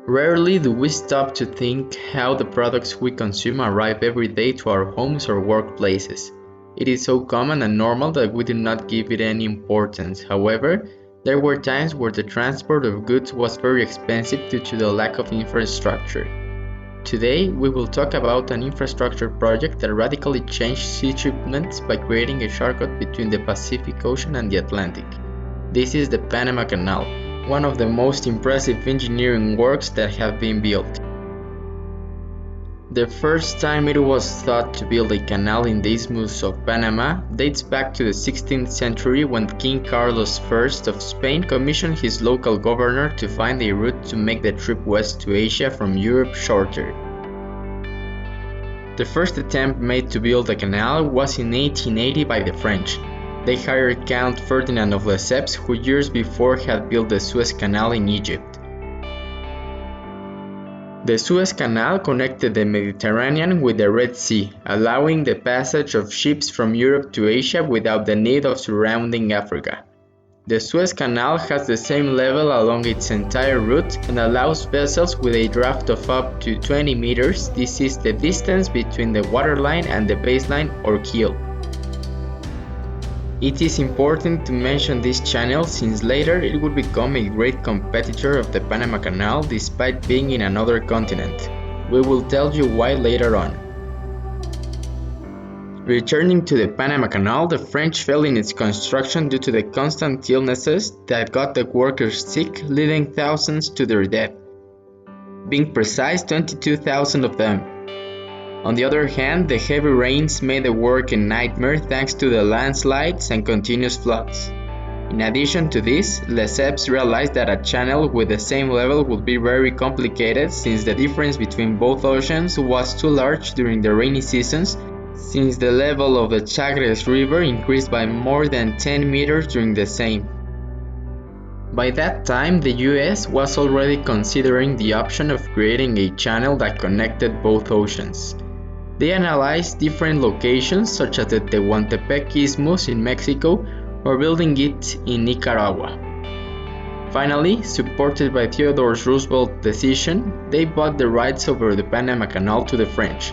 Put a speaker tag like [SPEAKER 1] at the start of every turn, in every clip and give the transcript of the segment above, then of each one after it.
[SPEAKER 1] Rarely do we stop to think how the products we consume arrive every day to our homes or workplaces. It is so common and normal that we do not give it any importance. However, there were times where the transport of goods was very expensive due to the lack of infrastructure. Today, we will talk about an infrastructure project that radically changed sea shipments by creating a shortcut between the Pacific Ocean and the Atlantic. This is the Panama Canal, one of the most impressive engineering works that have been built. The first time it was thought to build a canal in the Isthmus of Panama dates back to the 16th century when King Carlos I of Spain commissioned his local governor to find a route to make the trip west to Asia from Europe shorter. The first attempt made to build a canal was in 1880 by the French. They hired Count Ferdinand of Lesseps, who years before had built the Suez Canal in Egypt. The Suez Canal connected the Mediterranean with the Red Sea, allowing the passage of ships from Europe to Asia without the need of surrounding Africa. The Suez Canal has the same level along its entire route and allows vessels with a draft of up to 20 meters. This is the distance between the waterline and the baseline or keel. It is important to mention this channel since later it would become a great competitor of the Panama Canal despite being in another continent. We will tell you why later on. Returning to the Panama Canal, the French failed in its construction due to the constant illnesses that got the workers sick, leading thousands to their death. Being precise, 22,000 of them. On the other hand, the heavy rains made the work a nightmare thanks to the landslides and continuous floods. In addition to this, Lesseps realized that a channel with the same level would be very complicated since the difference between both oceans was too large during the rainy seasons, since the level of the Chagres River increased by more than 10 meters during the same. By that time, the US was already considering the option of creating a channel that connected both oceans. They analyzed different locations such as the Tehuantepec Isthmus in Mexico or building it in Nicaragua. Finally, supported by Theodore Roosevelt's decision, they bought the rights over the Panama Canal to the French.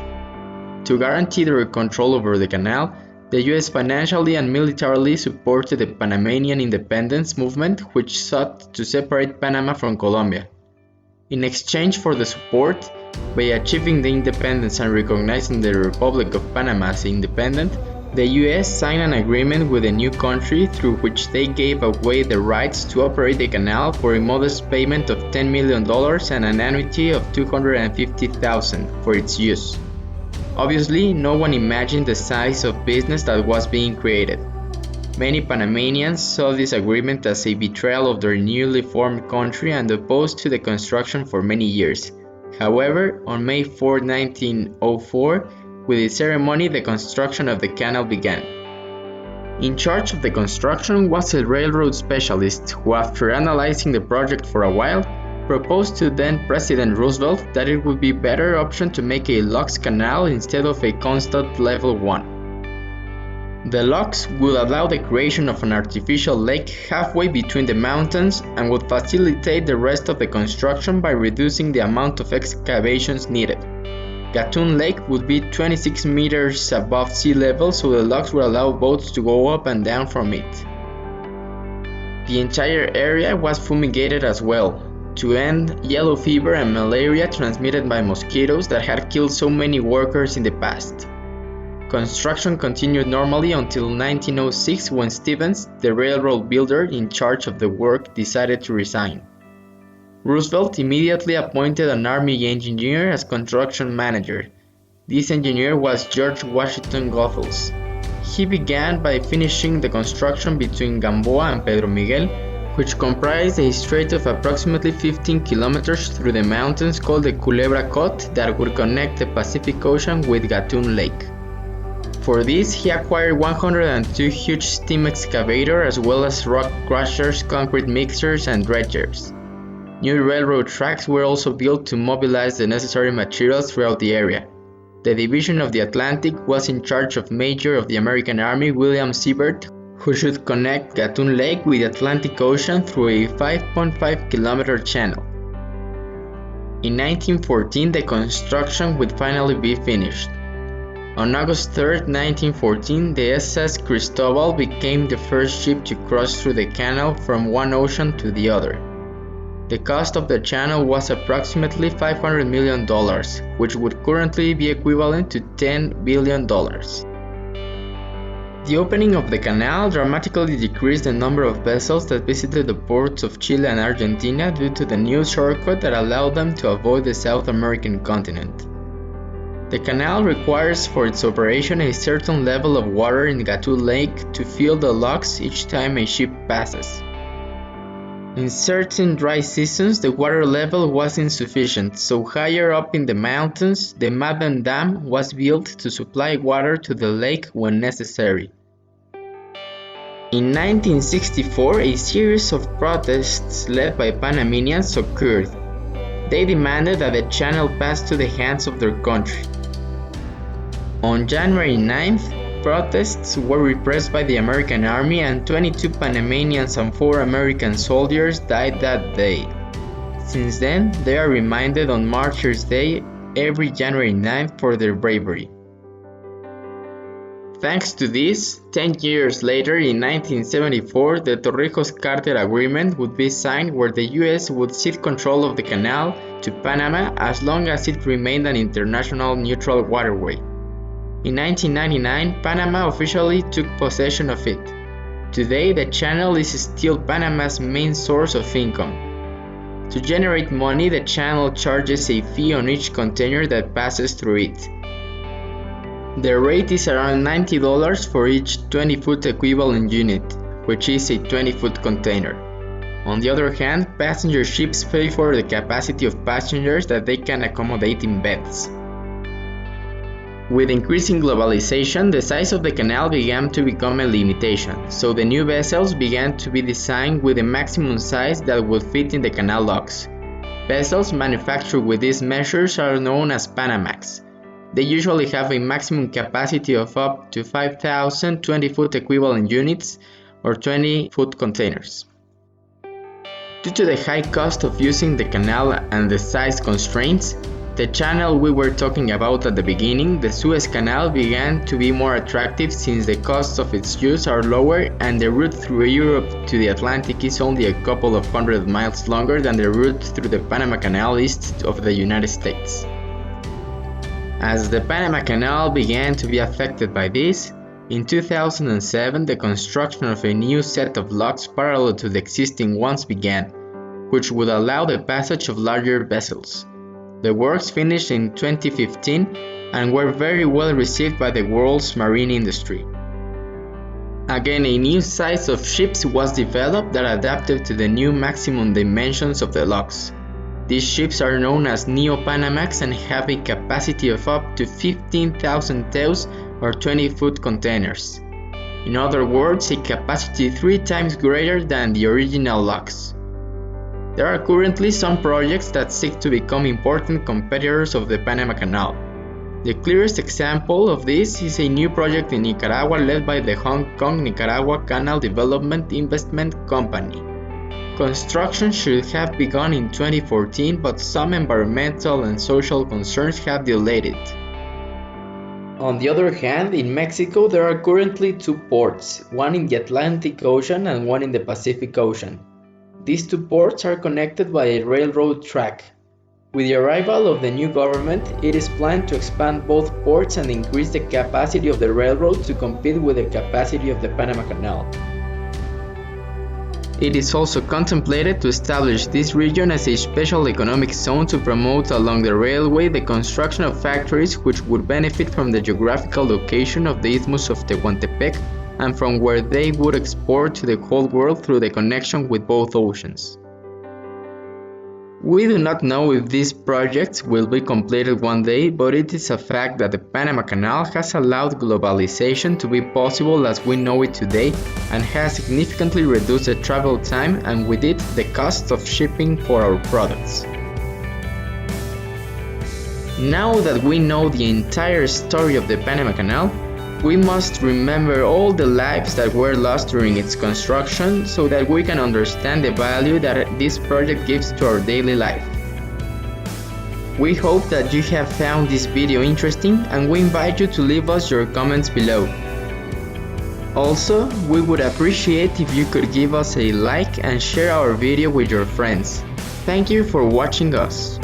[SPEAKER 1] To guarantee their control over the canal, the US financially and militarily supported the Panamanian independence movement, which sought to separate Panama from Colombia. In exchange for the support, by achieving the independence and recognizing the Republic of Panama as independent, the US signed an agreement with the new country through which they gave away the rights to operate the canal for a modest payment of $10 million and an annuity of $250,000 for its use. Obviously, no one imagined the size of business that was being created. Many Panamanians saw this agreement as a betrayal of their newly formed country and opposed to the construction for many years. However, on May 4, 1904, with a ceremony, the construction of the canal began. In charge of the construction was a railroad specialist who, after analyzing the project for a while, proposed to then President Roosevelt that it would be a better option to make a locks canal instead of a constant level one. The locks would allow the creation of an artificial lake halfway between the mountains and would facilitate the rest of the construction by reducing the amount of excavations needed. Gatun Lake would be 26 meters above sea level, so the locks would allow boats to go up and down from it. The entire area was fumigated as well, to end yellow fever and malaria transmitted by mosquitoes that had killed so many workers in the past. Construction continued normally until 1906 when Stevens, the railroad builder in charge of the work, decided to resign. Roosevelt immediately appointed an Army engineer as construction manager. This engineer was George Washington Goethals. He began by finishing the construction between Gamboa and Pedro Miguel, which comprised a strait of approximately 15 kilometers through the mountains called the Culebra Cut that would connect the Pacific Ocean with Gatun Lake. For this, he acquired 102 huge steam excavators as well as rock crushers, concrete mixers, and dredgers. New railroad tracks were also built to mobilize the necessary materials throughout the area. The Division of the Atlantic was in charge of Major of the American Army William Sibert, who should connect Gatun Lake with the Atlantic Ocean through a 5.5 kilometer channel. In 1914, the construction would finally be finished. On August 3, 1914, the SS Cristobal became the first ship to cross through the canal from one ocean to the other. The cost of the channel was approximately $500 million, which would currently be equivalent to $10 billion. The opening of the canal dramatically decreased the number of vessels that visited the ports of Chile and Argentina due to the new shortcut that allowed them to avoid the South American continent. The canal requires for its operation a certain level of water in Gatun Lake to fill the locks each time a ship passes. In certain dry seasons, the water level was insufficient, so higher up in the mountains, the Madden Dam was built to supply water to the lake when necessary. In 1964, a series of protests led by Panamanians occurred. They demanded that the channel pass to the hands of their country. On January 9th, protests were repressed by the American Army and 22 Panamanians and 4 American soldiers died that day. Since then, they are reminded on Martyrs' Day every January 9th for their bravery. Thanks to this, 10 years later in 1974, the Torrijos-Carter Agreement would be signed where the US would cede control of the canal to Panama as long as it remained an international neutral waterway. In 1999, Panama officially took possession of it. Today, the channel is still Panama's main source of income. To generate money, the channel charges a fee on each container that passes through it. The rate is around $90 for each 20-foot equivalent unit, which is a 20-foot container. On the other hand, passenger ships pay for the capacity of passengers that they can accommodate in beds. With increasing globalization, the size of the canal began to become a limitation, so the new vessels began to be designed with a maximum size that would fit in the canal locks. Vessels manufactured with these measures are known as Panamax. They usually have a maximum capacity of up to 5,000 20-foot equivalent units or 20-foot containers. Due to the high cost of using the canal and the size constraints, the channel we were talking about at the beginning, the Suez Canal, began to be more attractive since the costs of its use are lower and the route through Europe to the Atlantic is only a couple of hundred miles longer than the route through the Panama Canal east of the United States. As the Panama Canal began to be affected by this, in 2007 the construction of a new set of locks parallel to the existing ones began, which would allow the passage of larger vessels. The works finished in 2015 and were very well received by the world's marine industry. Again, a new size of ships was developed that adapted to the new maximum dimensions of the locks. These ships are known as Neo-Panamax and have a capacity of up to 15,000 TEUs or 20-foot containers. In other words, a capacity 3 times greater than the original locks. There are currently some projects that seek to become important competitors of the Panama Canal. The clearest example of this is a new project in Nicaragua led by the Hong Kong-Nicaragua Canal Development Investment Company. Construction should have begun in 2014, but some environmental and social concerns have delayed it. On the other hand, in Mexico there are currently 2 ports, one in the Atlantic Ocean and one in the Pacific Ocean. These 2 ports are connected by a railroad track. With the arrival of the new government, it is planned to expand both ports and increase the capacity of the railroad to compete with the capacity of the Panama Canal. It is also contemplated to establish this region as a special economic zone to promote along the railway the construction of factories which would benefit from the geographical location of the Isthmus of Tehuantepec and from where they would export to the whole world through the connection with both oceans. We do not know if these projects will be completed one day, but it is a fact that the Panama Canal has allowed globalization to be possible as we know it today and has significantly reduced the travel time and with it the cost of shipping for our products. Now that we know the entire story of the Panama Canal, we must remember all the lives that were lost during its construction so that we can understand the value that this project gives to our daily life. We hope that you have found this video interesting, and we invite you to leave us your comments below. Also, we would appreciate if you could give us a like and share our video with your friends. Thank you for watching us.